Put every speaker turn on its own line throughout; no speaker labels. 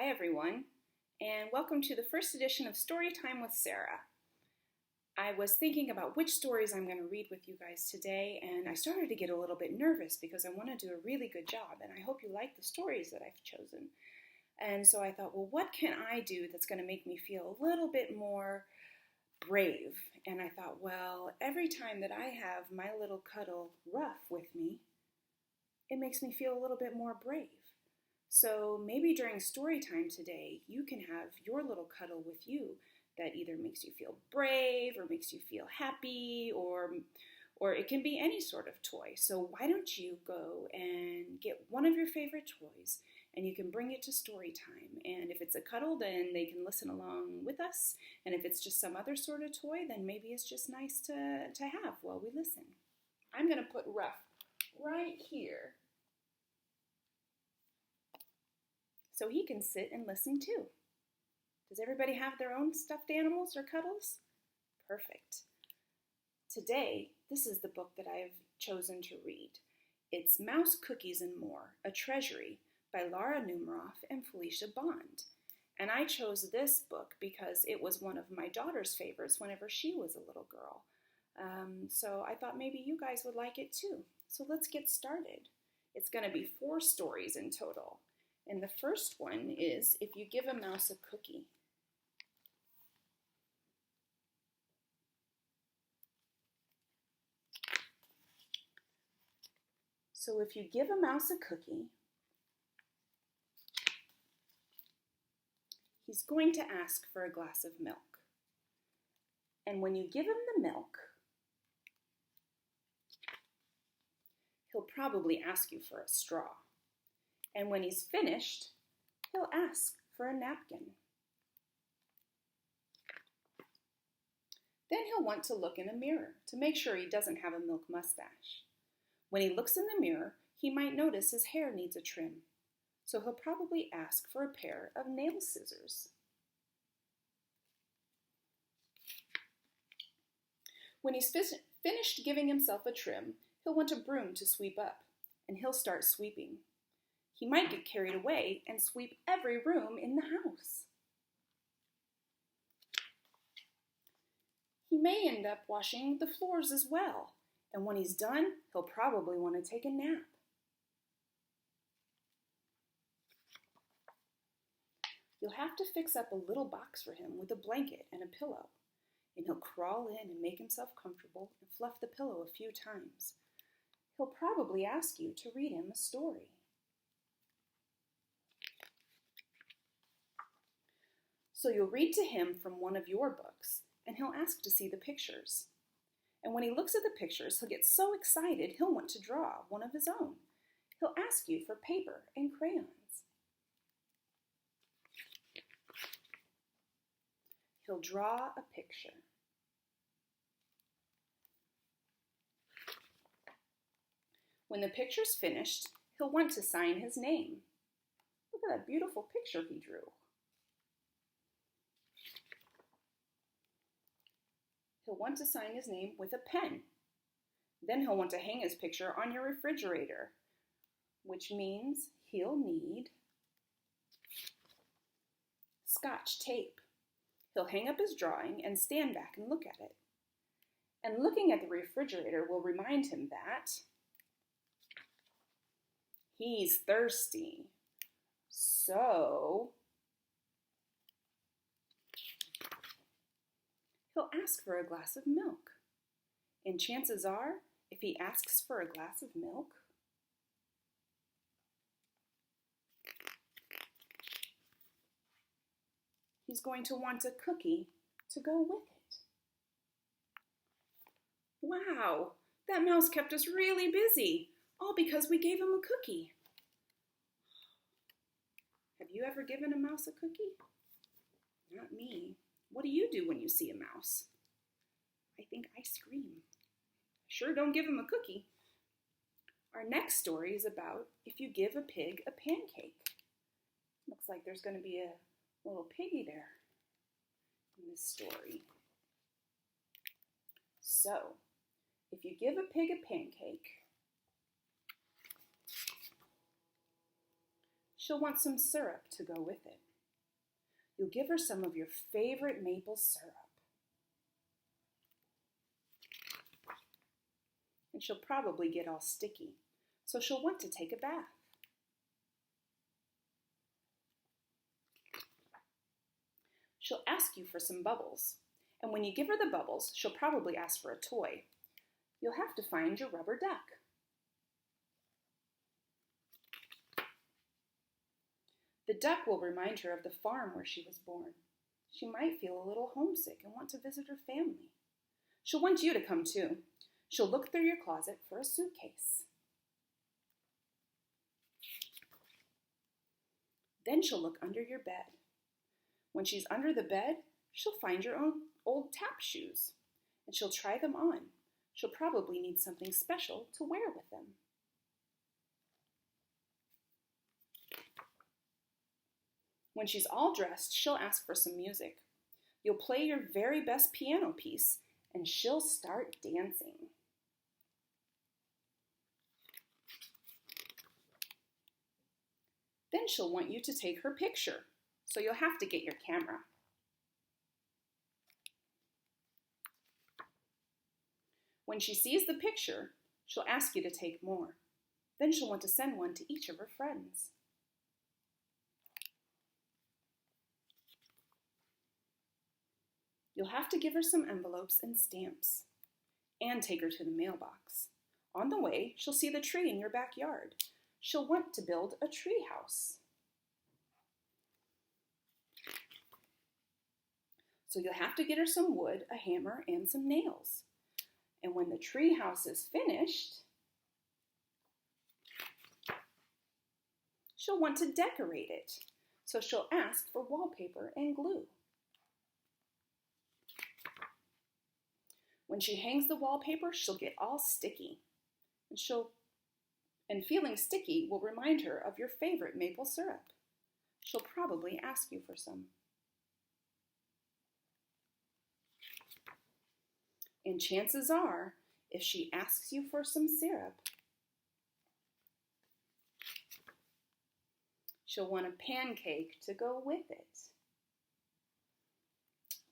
Hi everyone, and welcome to the first edition of Storytime with Sarah. I was thinking about which stories I'm going to read with you guys today, and I started to get a little bit nervous because I want to do a really good job, and I hope you like the stories that I've chosen. And so I thought, well, what can I do that's going to make me feel a little bit more brave? And I thought, well, every time that I have my little cuddle Ruff with me, it makes me feel a little bit more brave. So maybe during story time today, you can have your little cuddle with you that either makes you feel brave or makes you feel happy, or it can be any sort of toy. So why don't you go and get one of your favorite toys and you can bring it to story time. And if it's a cuddle, then they can listen along with us. And if it's just some other sort of toy, then maybe it's just nice to have while we listen. I'm going to put Ruff right here, so he can sit and listen too. Does everybody have their own stuffed animals or cuddles? Perfect. Today, this is the book that I've chosen to read. It's Mouse, Cookies, and More, A Treasury by Laura Numeroff and Felicia Bond. And I chose this book because it was one of my daughter's favorites whenever she was a little girl. So I thought maybe you guys would like it too. So let's get started. It's going to be 4 stories in total. And the first one is If You Give a Mouse a Cookie. So if you give a mouse a cookie, he's going to ask for a glass of milk. And when you give him the milk, he'll probably ask you for a straw. And when he's finished, he'll ask for a napkin. Then he'll want to look in a mirror to make sure he doesn't have a milk mustache. When he looks in the mirror, he might notice his hair needs a trim, so he'll probably ask for a pair of nail scissors. When he's finished giving himself a trim, he'll want a broom to sweep up, and he'll start sweeping. He might get carried away and sweep every room in the house. He may end up washing the floors as well, and when he's done, he'll probably want to take a nap. You'll have to fix up a little box for him with a blanket and a pillow, and he'll crawl in and make himself comfortable and fluff the pillow a few times. He'll probably ask you to read him a story. So you'll read to him from one of your books, and he'll ask to see the pictures. And when he looks at the pictures, he'll get so excited he'll want to draw one of his own. He'll ask you for paper and crayons. He'll draw a picture. When the picture's finished, he'll want to sign his name. Look at that beautiful picture he drew. He'll want to sign his name with a pen. Then he'll want to hang his picture on your refrigerator, which means he'll need Scotch tape. He'll hang up his drawing and stand back and look at it. And looking at the refrigerator will remind him that he's thirsty. So he'll ask for a glass of milk. And chances are, if he asks for a glass of milk, he's going to want a cookie to go with it. Wow, that mouse kept us really busy, all because we gave him a cookie. Have you ever given a mouse a cookie? Not me. What do you do when you see a mouse? I think I scream. Sure don't give him a cookie. Our next story is about If You Give a Pig a Pancake. Looks like there's going to be a little piggy there in this story. So, if you give a pig a pancake, she'll want some syrup to go with it. You'll give her some of your favorite maple syrup. And she'll probably get all sticky, so she'll want to take a bath. She'll ask you for some bubbles, and when you give her the bubbles, she'll probably ask for a toy. You'll have to find your rubber duck. The duck will remind her of the farm where she was born. She might feel a little homesick and want to visit her family. She'll want you to come too. She'll look through your closet for a suitcase. Then she'll look under your bed. When she's under the bed, she'll find your own old tap shoes, and she'll try them on. She'll probably need something special to wear with them. When she's all dressed, she'll ask for some music. You'll play your very best piano piece, and she'll start dancing. Then she'll want you to take her picture, so you'll have to get your camera. When she sees the picture, she'll ask you to take more. Then she'll want to send one to each of her friends. You'll have to give her some envelopes and stamps, and take her to the mailbox. On the way, she'll see the tree in your backyard. She'll want to build a tree house. So you'll have to get her some wood, a hammer, and some nails. And when the tree house is finished, she'll want to decorate it. So she'll ask for wallpaper and glue. When she hangs the wallpaper, she'll get all sticky. And feeling sticky will remind her of your favorite maple syrup. She'll probably ask you for some. And chances are, if she asks you for some syrup, she'll want a pancake to go with it.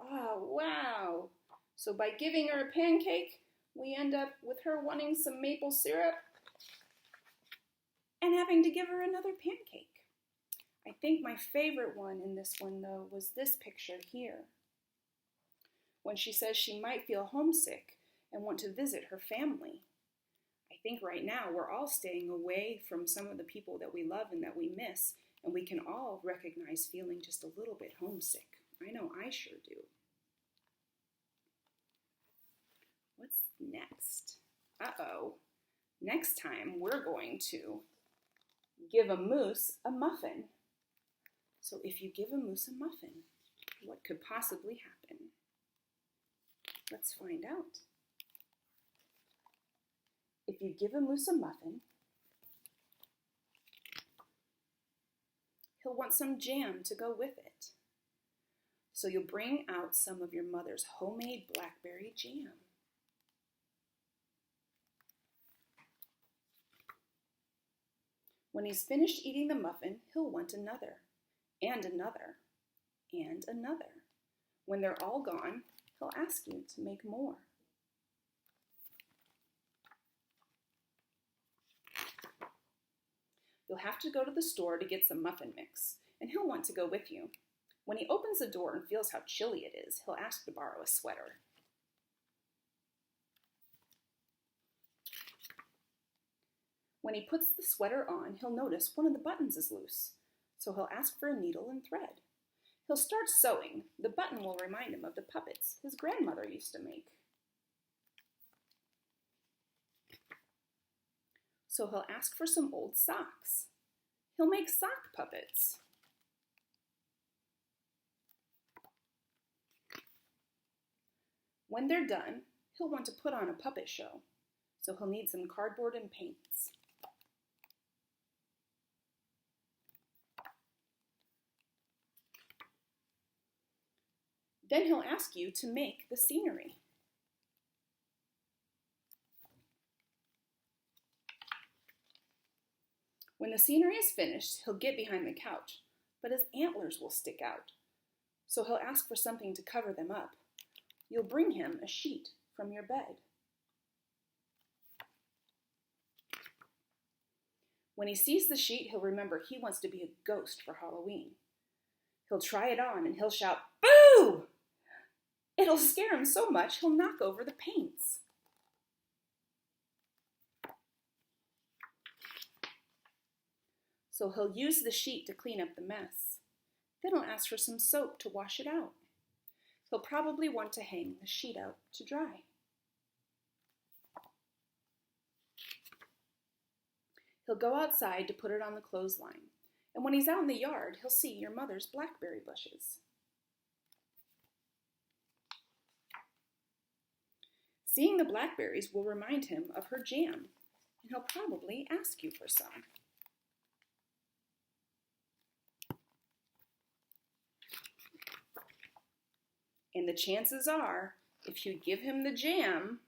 Oh, wow! So by giving her a pancake, we end up with her wanting some maple syrup and having to give her another pancake. I think my favorite one in this one, though, was this picture here. When she says she might feel homesick and want to visit her family. I think right now we're all staying away from some of the people that we love and that we miss, and we can all recognize feeling just a little bit homesick. I know I sure do. What's next? Uh-oh. Next time we're going to give a moose a muffin. So if you give a moose a muffin, what could possibly happen? Let's find out. If you give a moose a muffin, he'll want some jam to go with it. So you'll bring out some of your mother's homemade blackberry jam. When he's finished eating the muffin, he'll want another, and another, and another. When they're all gone, he'll ask you to make more. You'll have to go to the store to get some muffin mix, and he'll want to go with you. When he opens the door and feels how chilly it is, he'll ask to borrow a sweater. When he puts the sweater on, he'll notice one of the buttons is loose, so he'll ask for a needle and thread. He'll start sewing. The button will remind him of the puppets his grandmother used to make. So he'll ask for some old socks. He'll make sock puppets. When they're done, he'll want to put on a puppet show, so he'll need some cardboard and paints. Then he'll ask you to make the scenery. When the scenery is finished, he'll get behind the couch, but his antlers will stick out. so he'll ask for something to cover them up. You'll bring him a sheet from your bed. When he sees the sheet, he'll remember he wants to be a ghost for Halloween. He'll try it on and he'll shout, "Boo!" It'll scare him so much he'll knock over the paints. So he'll use the sheet to clean up the mess. Then he'll ask for some soap to wash it out. He'll probably want to hang the sheet out to dry. He'll go outside to put it on the clothesline, and when he's out in the yard, he'll see your mother's blackberry bushes. Seeing the blackberries will remind him of her jam, and he'll probably ask you for some. And the chances are, if you give him the jam,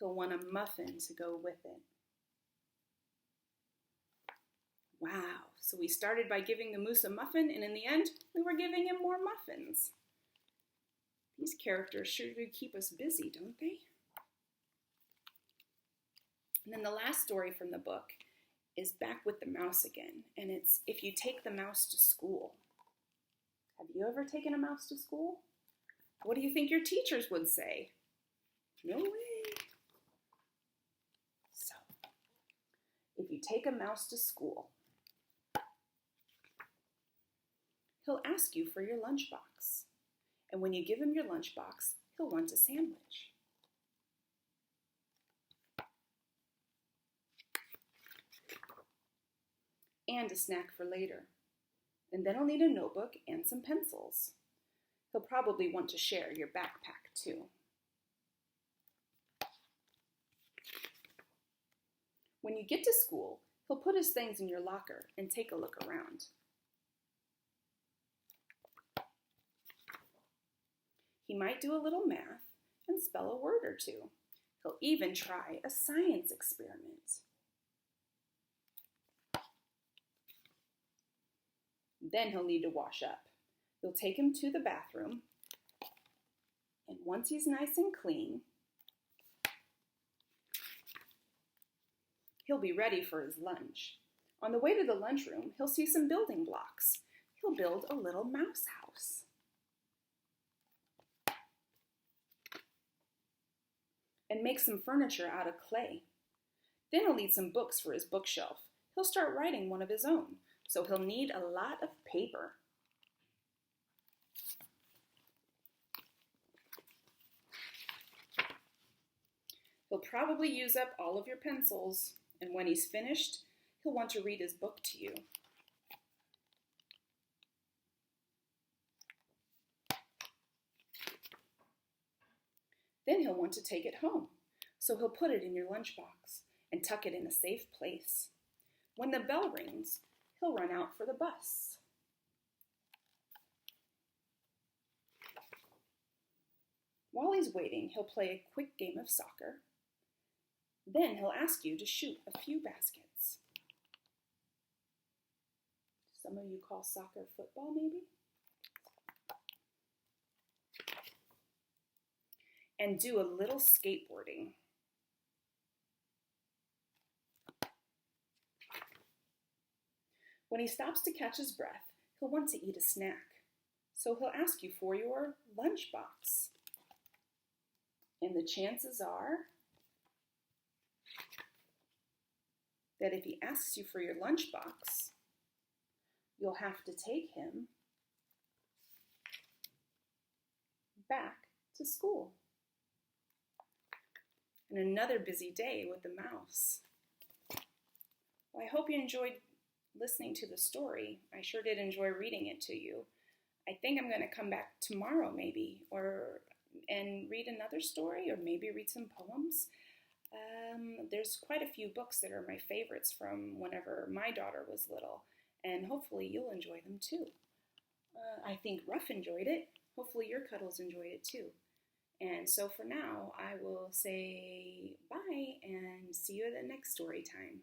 he'll want a muffin to go with it. Wow, so we started by giving the moose a muffin, and in the end, we were giving him more muffins. These characters sure do keep us busy, don't they? And then the last story from the book is Back with the Mouse Again, and it's If You Take the Mouse to School. Have you ever taken a mouse to school? What do you think your teachers would say? No way. So, if you take a mouse to school, he'll ask you for your lunchbox, and when you give him your lunchbox, he'll want a sandwich. And a snack for later. And then he'll need a notebook and some pencils. He'll probably want to share your backpack too. When you get to school, he'll put his things in your locker and take a look around. He might do a little math and spell a word or two. He'll even try a science experiment. Then he'll need to wash up. You'll take him to the bathroom, and once he's nice and clean, he'll be ready for his lunch. On the way to the lunchroom, he'll see some building blocks. He'll build a little mouse house. And make some furniture out of clay. Then he'll need some books for his bookshelf. He'll start writing one of his own. So he'll need a lot of paper. He'll probably use up all of your pencils, and when he's finished, he'll want to read his book to you. Then he'll want to take it home, so he'll put it in your lunchbox and tuck it in a safe place. When the bell rings, he'll run out for the bus. While he's waiting, he'll play a quick game of soccer. Then he'll ask you to shoot a few baskets. Some of you call soccer football, maybe? And do a little skateboarding. When he stops to catch his breath, he'll want to eat a snack. So he'll ask you for your lunchbox. And the chances are that if he asks you for your lunchbox, you'll have to take him back to school. And another busy day with the mouse. Well, I hope you enjoyed listening to the story. I sure did enjoy reading it to you. I think I'm going to come back tomorrow maybe, and read another story, or maybe read some poems. There's quite a few books that are my favorites from whenever my daughter was little, and hopefully you'll enjoy them too. I think Ruff enjoyed it. Hopefully your cuddles enjoyed it too. And so for now, I will say bye and see you at the next story time.